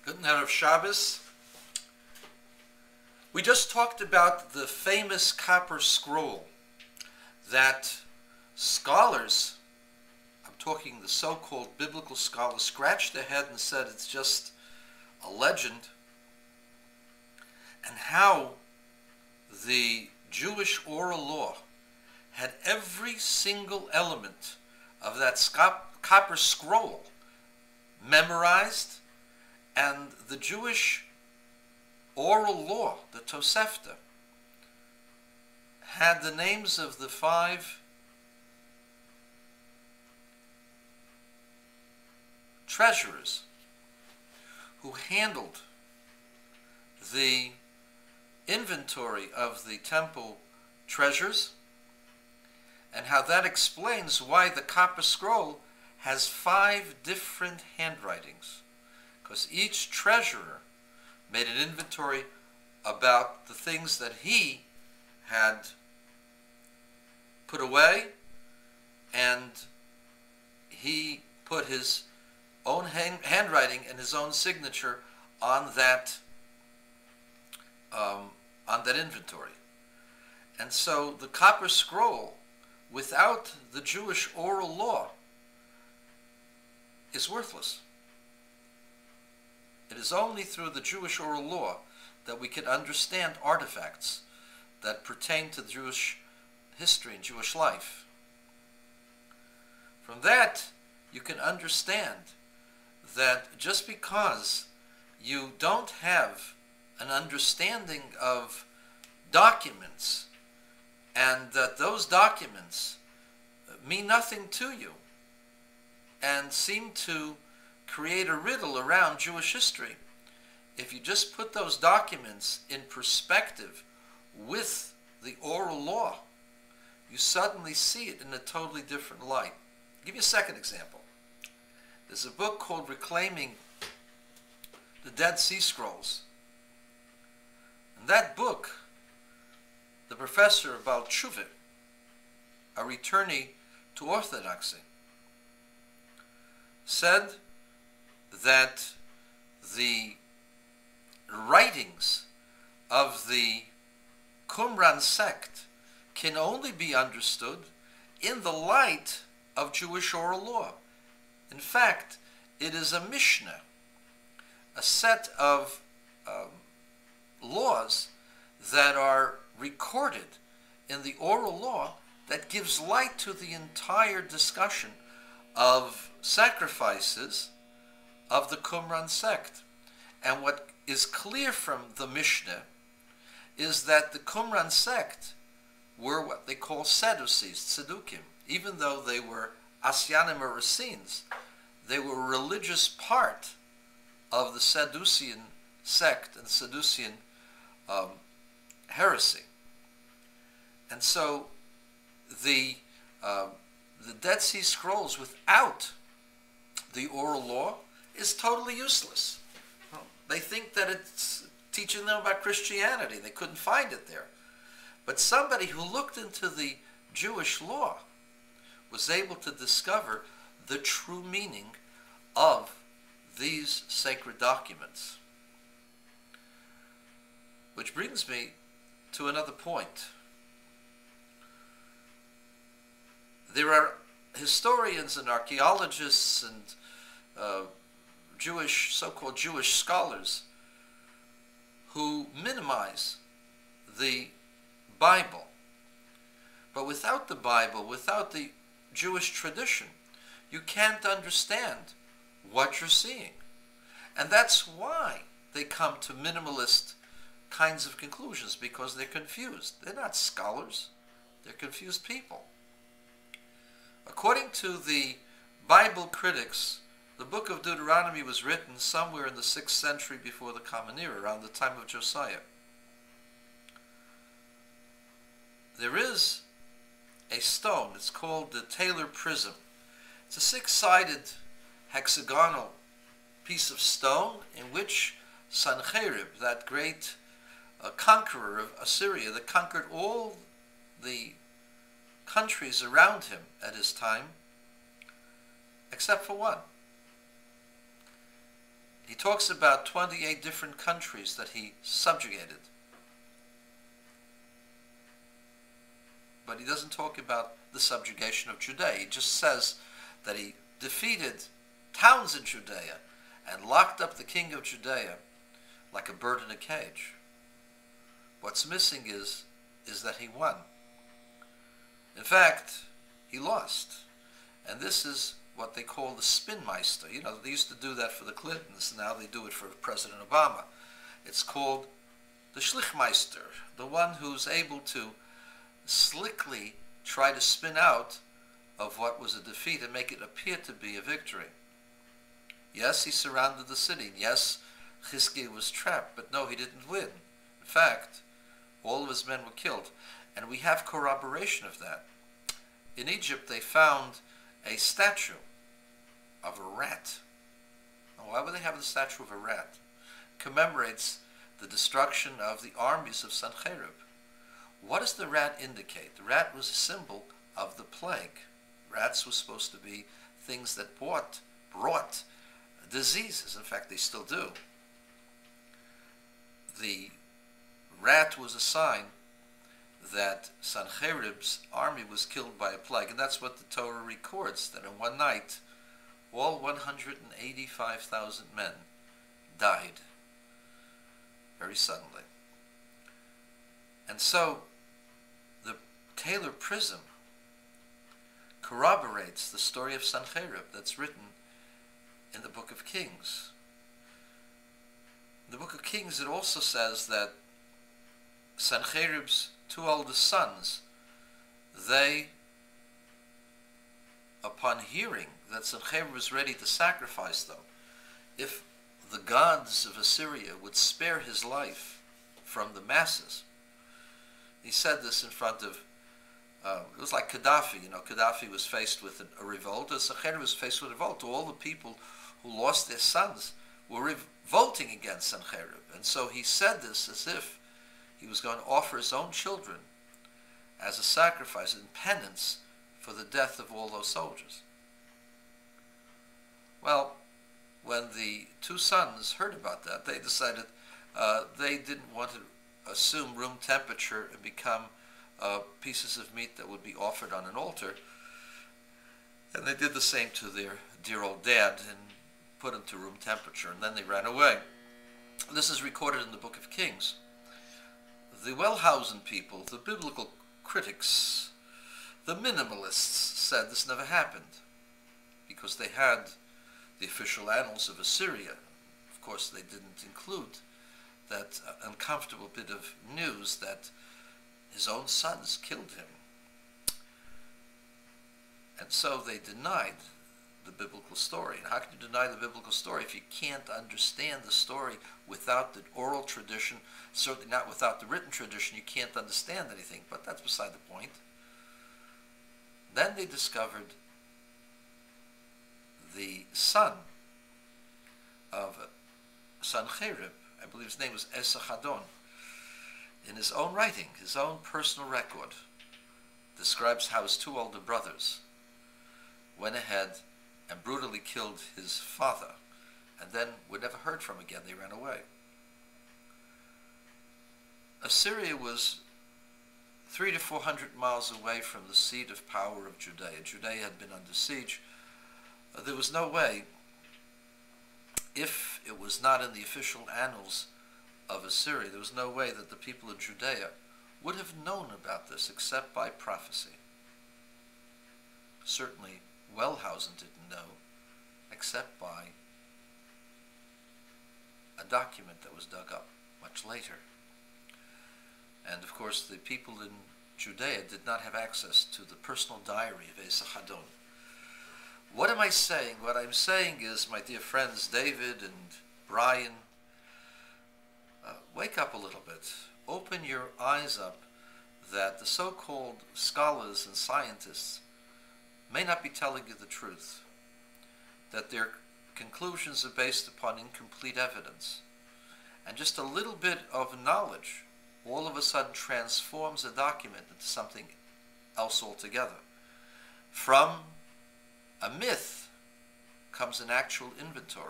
Good night of Shabbos. We just talked about the famous copper scroll that scholars, I'm talking the so-called biblical scholars, scratched their head and said it's just a legend, and how the Jewish oral law had every single element of that copper scroll memorized, and the Jewish oral law, the Tosefta, had the names of the 5 treasurers who handled the inventory of the temple treasures, and how that explains why the copper scroll has 5 different handwritings, because each treasurer made an inventory about the things that he had put away, and he put his own handwriting and his own signature on that inventory. And so the copper scroll, without the Jewish oral law, is worthless. It is only through the Jewish oral law that we can understand artifacts that pertain to Jewish history and Jewish life. From that, you can understand that just because you don't have an understanding of documents, and that those documents mean nothing to you and seem to create a riddle around Jewish history, if you just put those documents in perspective with the oral law, you suddenly see it in a totally different light. I'll give you a second example. There's a book called Reclaiming the Dead Sea Scrolls. In that book, the professor of Baal Tshuva, a returnee to Orthodoxy, said that the writings of the Qumran sect can only be understood in the light of Jewish oral law. In fact, it is a Mishnah, a set of laws that are recorded in the oral law that gives light to the entire discussion of sacrifices of the Qumran sect. And what is clear from the Mishnah is that the Qumran sect were what they call Sadducees, Tzedukim. Even though they were Asyanim or Essenes, they were a religious part of the Sadducean sect and Sadducean heresy. And so the Dead Sea Scrolls without the oral law is totally useless. They think that it's teaching them about Christianity. They couldn't find it there. But somebody who looked into the Jewish law was able to discover the true meaning of these sacred documents. Which brings me to another point. There are historians and archaeologists and so-called Jewish scholars who minimize the Bible. But without the Bible, without the Jewish tradition, you can't understand what you're seeing. And that's why they come to minimalist kinds of conclusions, because they're confused. They're not scholars. They're confused people. According to the Bible critics, the book of Deuteronomy was written somewhere in the 6th century before the Common Era, around the time of Josiah. There is a stone, it's called the Taylor Prism. It's a 6-sided hexagonal piece of stone in which Sancherib, that great conqueror of Assyria that conquered all the countries around him at his time, except for one. He talks about 28 different countries that he subjugated. But he doesn't talk about the subjugation of Judea. He just says that he defeated towns in Judea and locked up the king of Judea like a bird in a cage. What's missing is that he won. In fact, he lost. And this is what they call the spinmeister. You know, they used to do that for the Clintons. Now they do it for President Obama. It's called the schlichtmeister, the one who's able to slickly try to spin out of what was a defeat and make it appear to be a victory. Yes, he surrounded the city. Yes, Chizkiah was trapped, but no, he didn't win. In fact, all of his men were killed. And we have corroboration of that. In Egypt, they found a statue of a rat. Now, why would they have the statue of a rat? It commemorates the destruction of the armies of Sennacherib. What does the rat indicate? The rat was a symbol of the plague. Rats were supposed to be things that brought diseases. In fact, they still do. The rat was a sign that Sennacherib's army was killed by a plague, and that's what the Torah records, that in one night all 185,000 men died very suddenly. And so the Taylor Prism corroborates the story of Sennacherib that's written in the Book of Kings. In the Book of Kings, it also says that Sennacherib's two oldest sons, they, upon hearing that Sennacherib was ready to sacrifice them, if the gods of Assyria would spare his life from the masses. He said this in front of, it was like Gaddafi. You know, Gaddafi was faced with a revolt, and Sennacherib was faced with a revolt. All the people who lost their sons were revolting against Sennacherib. And so he said this as if he was going to offer his own children as a sacrifice and penance for the death of all those soldiers. Well, when the two sons heard about that, they decided they didn't want to assume room temperature and become pieces of meat that would be offered on an altar. And they did the same to their dear old dad and put him to room temperature, and then they ran away. This is recorded in the Book of Kings. The Wellhausen people, the biblical critics, the minimalists said this never happened because they had the official annals of Assyria. Of course, they didn't include that uncomfortable bit of news that his own sons killed him. And so they denied the biblical story. And how can you deny the biblical story if you can't understand the story without the oral tradition? Certainly not without the written tradition. You can't understand anything, but that's beside the point. Then they discovered the son of Sennacherib, I believe his name was Esarhaddon, in his own writing, his own personal record, describes how his two older brothers went ahead and brutally killed his father, and then were never heard from again. They ran away. Assyria was 300 to 400 miles away from the seat of power of Judea. Judea had been under siege. There was no way, if it was not in the official annals of Assyria, there was no way that the people of Judea would have known about this except by prophecy. Certainly Wellhausen didn't know except by a document that was dug up much later. And of course the people in Judea did not have access to the personal diary of Esarhaddon. What am I saying? What I'm saying is, my dear friends David and Brian, wake up a little bit. Open your eyes up that the so-called scholars and scientists may not be telling you the truth, that their conclusions are based upon incomplete evidence. And just a little bit of knowledge all of a sudden transforms a document into something else altogether. From a myth comes an actual inventory.